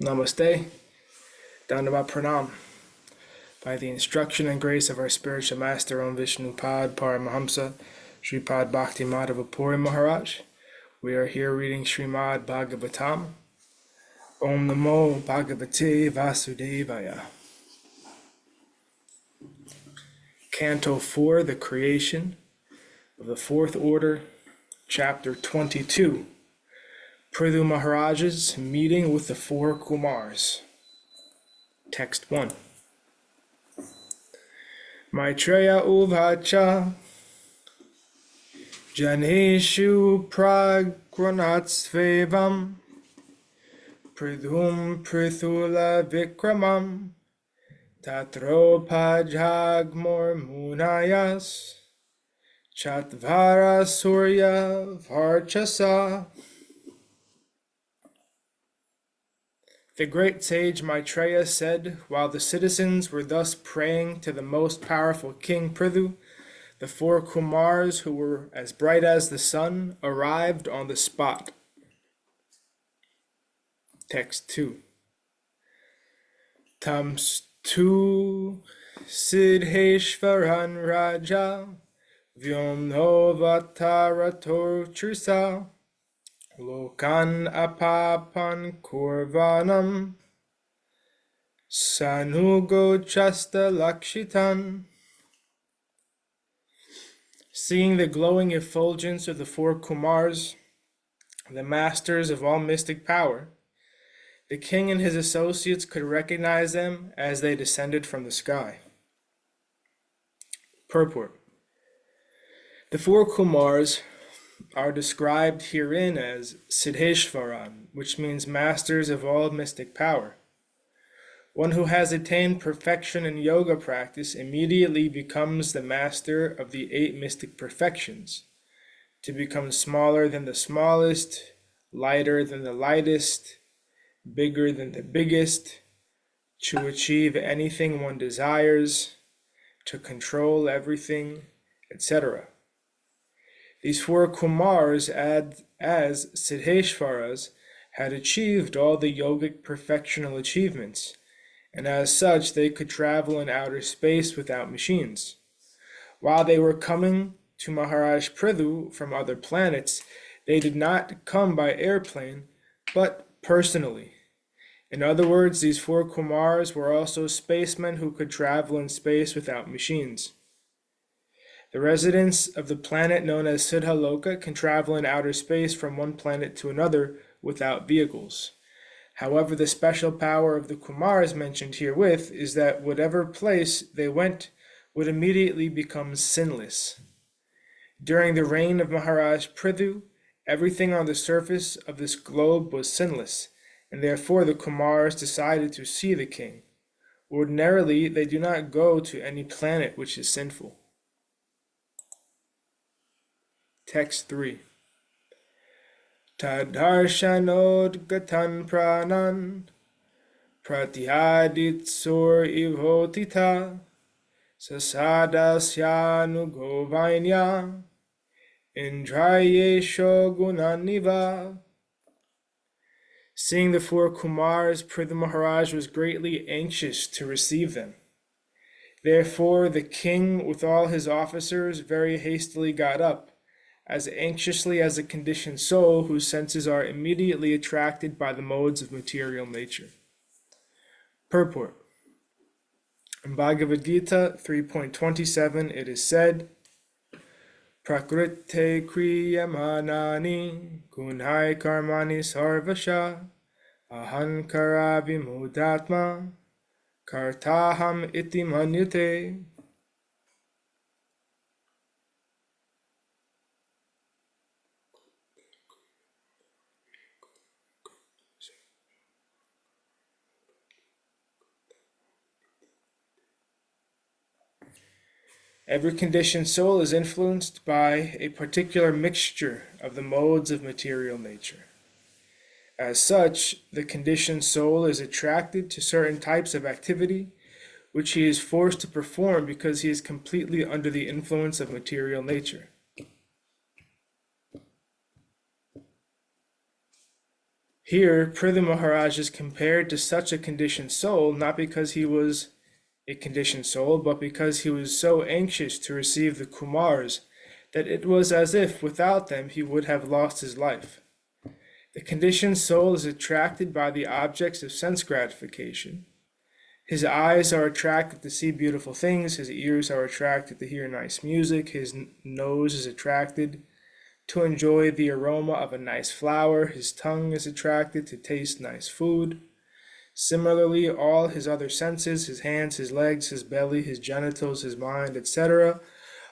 Namaste, Dandavat Pranam. By the instruction and grace of our spiritual master, Om Vishnupad Paramahamsa, Sripad Bhakti Madhava Puri Maharaj, we are here reading Srimad Bhagavatam. Om Namo Bhagavate Vasudevaya. Canto 4, the creation of the fourth order, chapter 22. Pṛthu Maharaja's meeting with the four Kumāras. Text 1. Maitreya uvacha Janeshu pragrunatsvevam Pṛthum Pṛthula vikramam Tatropajagmor munayas Chatvara surya varchasa. The great sage Maitreya said, while the citizens were thus praying to the most powerful King Pṛthu, the four Kumāras, who were as bright as the sun, arrived on the spot. Text 2. Tamstu Siddheshvaran Raja Vyomnovatarator Trisa Lokan apapan kurvanam sanugo chasta lakshitan. Seeing the glowing effulgence of the four Kumāras, the masters of all mystic power, the king and his associates could recognize them as they descended from the sky. Purport. The four Kumāras are described herein as Siddheshvaran, which means masters of all mystic power. One who has attained perfection in yoga practice immediately becomes the master of the 8 mystic perfections, to become smaller than the smallest, lighter than the lightest, bigger than the biggest, to achieve anything one desires, to control everything, etc. These four Kumāras, as Siddheshvaras, had achieved all the yogic perfectional achievements, and as such they could travel in outer space without machines. While they were coming to Maharaj Pṛthu from other planets, they did not come by airplane, but personally. In other words, these four Kumāras were also spacemen who could travel in space without machines. The residents of the planet known as Siddhaloka can travel in outer space from one planet to another without vehicles. However, the special power of the Kumāras mentioned herewith is that whatever place they went would immediately become sinless. During the reign of Maharaj Pṛthu, everything on the surface of this globe was sinless, and therefore the Kumāras decided to see the king. Ordinarily, they do not go to any planet which is sinful. Text 3. Tadarsanod gatan pranan pratyaditsur ivotita sasadasyanugovainya indrayesho gunaniva. Seeing the four Kumāras, Pṛthu Maharaj was greatly anxious to receive them. Therefore the king with all his officers very hastily got up, as anxiously as a conditioned soul whose senses are immediately attracted by the modes of material nature. Purport. In Bhagavad Gita 3.27 it is said, Prakrite kriyamanani gunhai karmani sarvasha ahankara vimudatma kartaham iti manyate. Every conditioned soul is influenced by a particular mixture of the modes of material nature. As such, the conditioned soul is attracted to certain types of activity which he is forced to perform because he is completely under the influence of material nature. Here, Pṛthu Maharaj is compared to such a conditioned soul, not because he was a conditioned soul, but because he was so anxious to receive the Kumāras that it was as if without them he would have lost his life. The conditioned soul is attracted by the objects of sense gratification. His eyes are attracted to see beautiful things, his ears are attracted to hear nice music, his nose is attracted to enjoy the aroma of a nice flower, his tongue is attracted to taste nice food. Similarly, all his other senses, his hands, his legs, his belly, his genitals, his mind, etc.,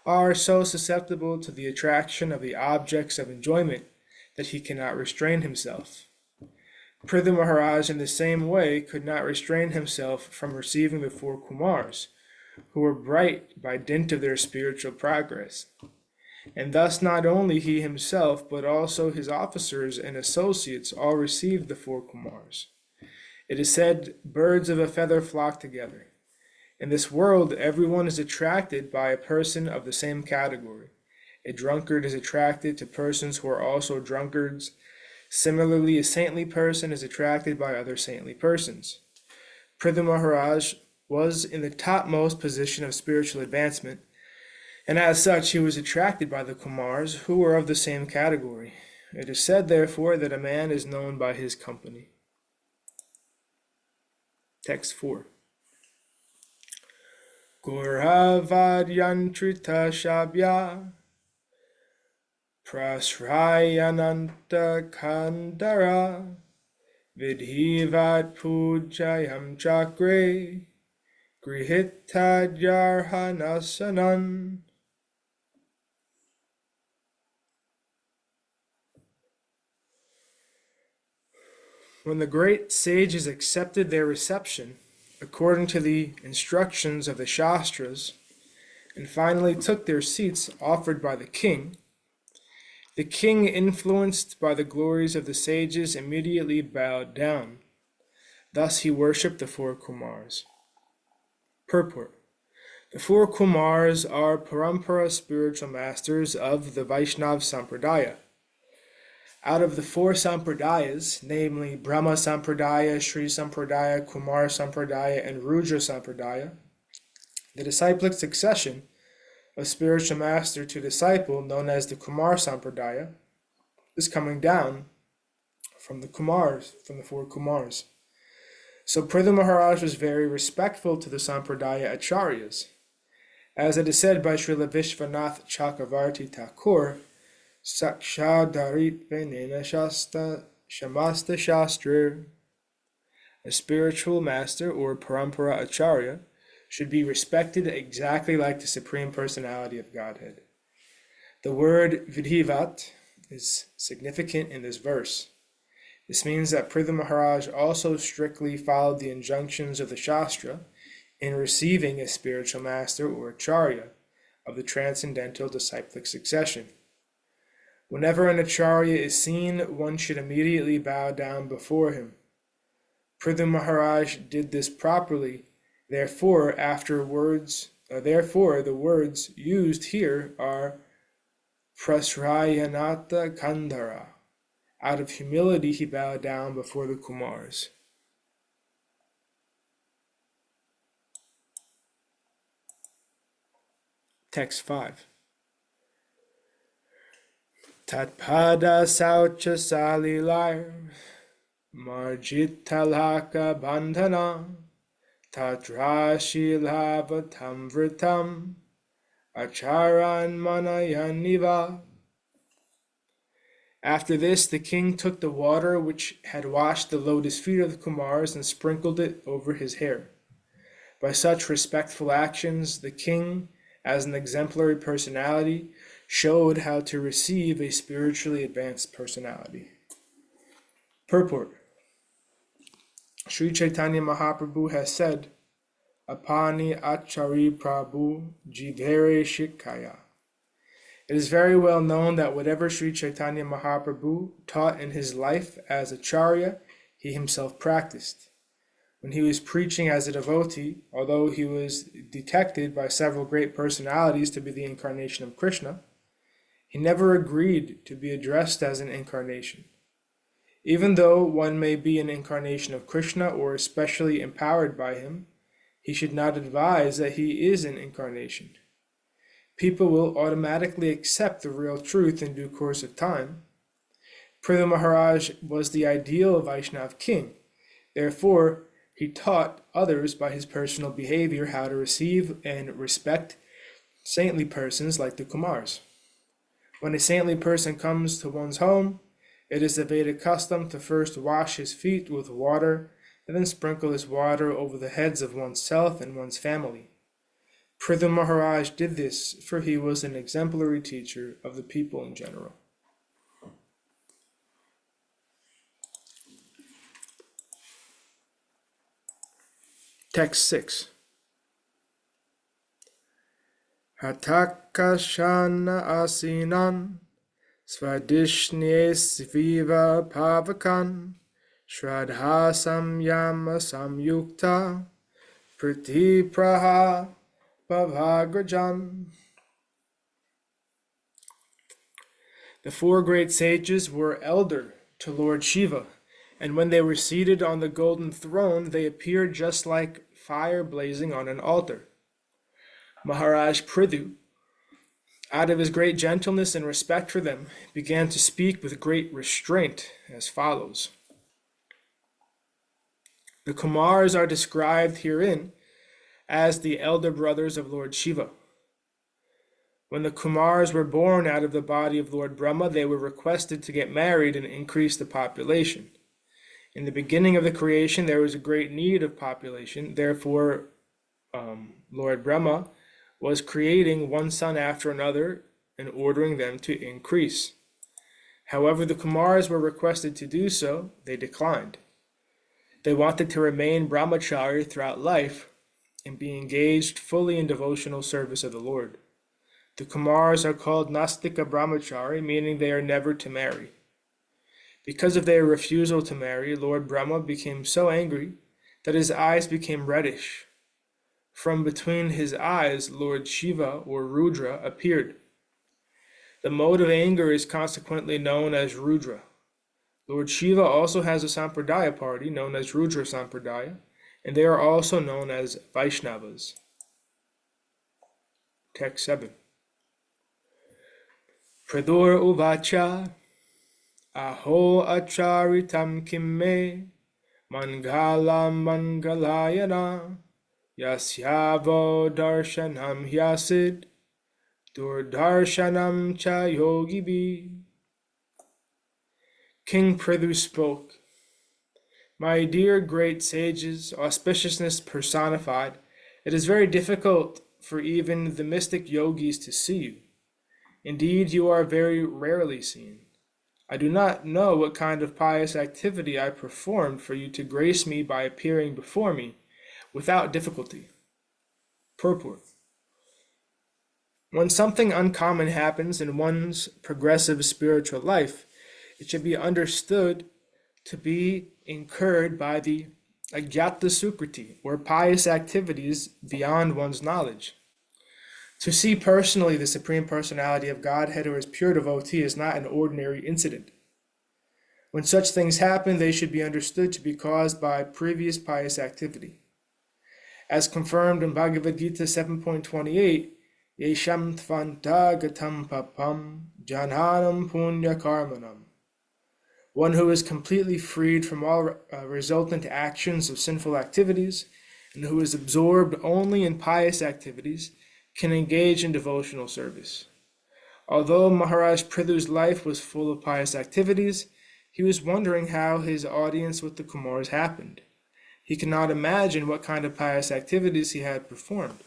are so susceptible to the attraction of the objects of enjoyment that he cannot restrain himself. Pṛthu Maharaj in the same way could not restrain himself from receiving the four Kumāras, who were bright by dint of their spiritual progress. And thus not only he himself, but also his officers and associates all received the four Kumāras. It is said, birds of a feather flock together. In this world, everyone is attracted by a person of the same category. A drunkard is attracted to persons who are also drunkards. Similarly, a saintly person is attracted by other saintly persons. Pṛthu Maharaj was in the topmost position of spiritual advancement, and as such he was attracted by the Kumāras, who were of the same category. It is said, therefore, that a man is known by his company. Text 4. Guravadyanthrita Shabya Prasrayananta Kandara Vidhivat Pujayam Chakre Grihitadyarhanasanan. When the great sages accepted their reception according to the instructions of the Shastras, and finally took their seats offered by the king, influenced by the glories of the sages, immediately bowed down. Thus he worshipped the four Kumāras. Purport. The four Kumāras are Parampara spiritual masters of the Vaishnava Sampradaya. Out of the four Sampradayas, namely Brahma Sampradaya, Sri Sampradaya, Kumāra Sampradaya, and Rudra Sampradaya, the disciplic succession of spiritual master to disciple, known as the Kumāra Sampradaya, is coming down from the four Kumāras. So Pṛthu Maharaj was very respectful to the Sampradaya Acharyas. As it is said by Srila Vishwanath Chakravarti Thakur, Sakshadarit Venena Shasta Shamasta Shastra. A spiritual master or Parampara Acharya should be respected exactly like the Supreme Personality of Godhead. The word Vidhivat is significant in this verse. This means that Pṛthu Maharaj also strictly followed the injunctions of the Shastra in receiving a spiritual master or Acharya of the transcendental disciplic succession. Whenever an Acharya is seen, one should immediately bow down before him. Pṛthu Maharaj did this properly, therefore the words used here are Prasrayanata Kandara. Out of humility he bowed down before the Kumāras. Text 5. Tatpada Saucha Salilar Marjitalaka Bandhana Tatrashilavatam Vritam Acharan Manayaniva. After this, the king took the water which had washed the lotus feet of the Kumāras and sprinkled it over his hair. By such respectful actions, the king, as an exemplary personality, showed how to receive a spiritually advanced personality. Purport. Sri Chaitanya Mahaprabhu has said, Apani Achari Prabhu Jivere Shikaya. It is very well known that whatever Sri Chaitanya Mahaprabhu taught in his life as Acharya, he himself practiced. When he was preaching as a devotee, although he was detected by several great personalities to be the incarnation of Krishna, he never agreed to be addressed as an incarnation. Even though one may be an incarnation of Krishna or especially empowered by him, he should not advise that he is an incarnation. People will automatically accept the real truth in due course of time. Pṛthu Maharaj was the ideal Vaishnav king. Therefore, he taught others by his personal behavior how to receive and respect saintly persons like the Kumāras. When a saintly person comes to one's home, it is the Vedic custom to first wash his feet with water and then sprinkle this water over the heads of oneself and one's family. Pṛthu Maharaj did this, for he was an exemplary teacher of the people in general. Text 6. Hatakashana asinan svadishne sviva pavakan shraddha samyama samyukta pratipraha bhavagrajan. The four great sages were elder to Lord Shiva, and when they were seated on the golden throne, they appeared just like fire blazing on an altar. Maharaj Pṛthu, out of his great gentleness and respect for them, began to speak with great restraint as follows. The Kumāras are described herein as the elder brothers of Lord Shiva. When the Kumāras were born out of the body of Lord Brahma, they were requested to get married and increase the population. In the beginning of the creation, there was a great need of population. Therefore, Lord Brahma was creating one son after another and ordering them to increase. However, the Kumāras were requested to do so. They declined. They wanted to remain brahmachari throughout life and be engaged fully in devotional service of the Lord. The Kumāras are called Nastika brahmachari, meaning they are never to marry. Because of their refusal to marry, Lord Brahma became so angry that his eyes became reddish. From between his eyes, Lord Shiva, or Rudra, appeared. The mode of anger is consequently known as Rudra. Lord Shiva also has a Sampradaya party known as Rudra Sampradaya, and they are also known as Vaishnavas. Text 7. Pradura uvacha aho acharitam kimme mangala mangalayana yasyavo darshanam hyasid durdarshanam cha yogibi. King Pṛthu spoke. My dear great sages, auspiciousness personified, it is very difficult for even the mystic yogis to see you. Indeed, you are very rarely seen. I do not know what kind of pious activity I performed for you to grace me by appearing before me without difficulty. Purport. When something uncommon happens in one's progressive spiritual life, it should be understood to be incurred by the Ajnata Sukriti, or pious activities beyond one's knowledge. To see personally the Supreme Personality of Godhead or his pure devotee is not an ordinary incident. When such things happen, they should be understood to be caused by previous pious activity. As confirmed in Bhagavad Gita 7.28, Yesham tvanta gatam papam janhanam punya karmanam. One who is completely freed from all resultant actions of sinful activities and who is absorbed only in pious activities can engage in devotional service. Although Maharaj Pṛthu's life was full of pious activities, he was wondering how his audience with the Kumāras happened. He could not imagine what kind of pious activities he had performed.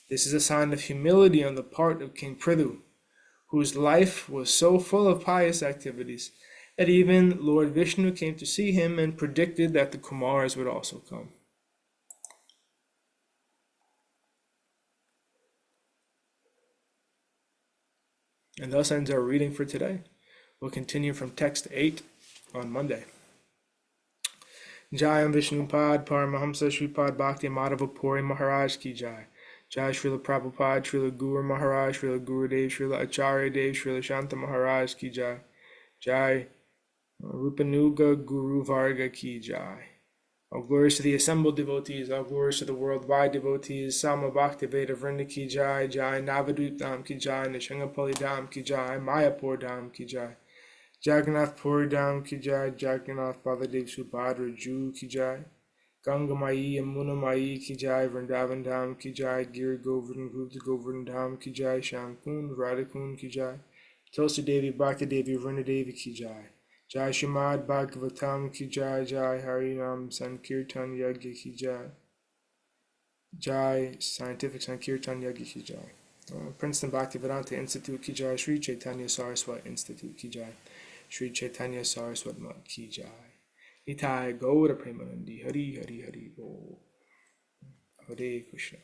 This is a sign of humility on the part of King Pṛthu, whose life was so full of pious activities that even Lord Vishnu came to see him and predicted that the Kumāras would also come. And thus ends our reading for today. We'll continue from text 8 on Monday. Jayam Vishnupad Paramahamsa Sripad Bhakti Madhava Puri Maharaj Ki Jai. Jai Srila Prabhupada, Srila Guru Maharaj, Srila Gurudev, Srila Acharya Dev, Srila Shanta Maharaj Ki Jai. Jai Rupanuga Guru Varga Ki Jai. All glories to the assembled devotees, all glories to the worldwide devotees. Sama Bhaktivedanta Vrinda Ki Jai, Jai Navadvip Dham Ki Jai, Nishangapali Dham Ki Jai, Mayapur Dham Ki Jai, Jagannath Puri Dham Ki Jai, Jagannath Baladev Subhadra Ju Ki Jai, Ganga Mai Yamuna Mai Ki Jai, Vrindavan Dham Ki Jai, Giri Govardhan Gupta Govardhan Dham Ki Jai, Sham Kund Radhakund Ki Jai, Tulsi Devi Bhakti Devi Vrinda Devi Ki Jai, Jai Srimad Bhagavatam Ki Jai, Jai Harinam Sankirtan Yagya Ki Jai, Jai Scientific Sankirtan Yagya Ki Jai, Princeton Bhaktivedanta Institute Ki Jai, Sri Chaitanya Saraswat Institute Ki Jai, Sri Chaitanya Saraswat Mat Ki Jai, Nitai Gaura Premanandi, Hari Hari Hari Bo, Hare Krishna.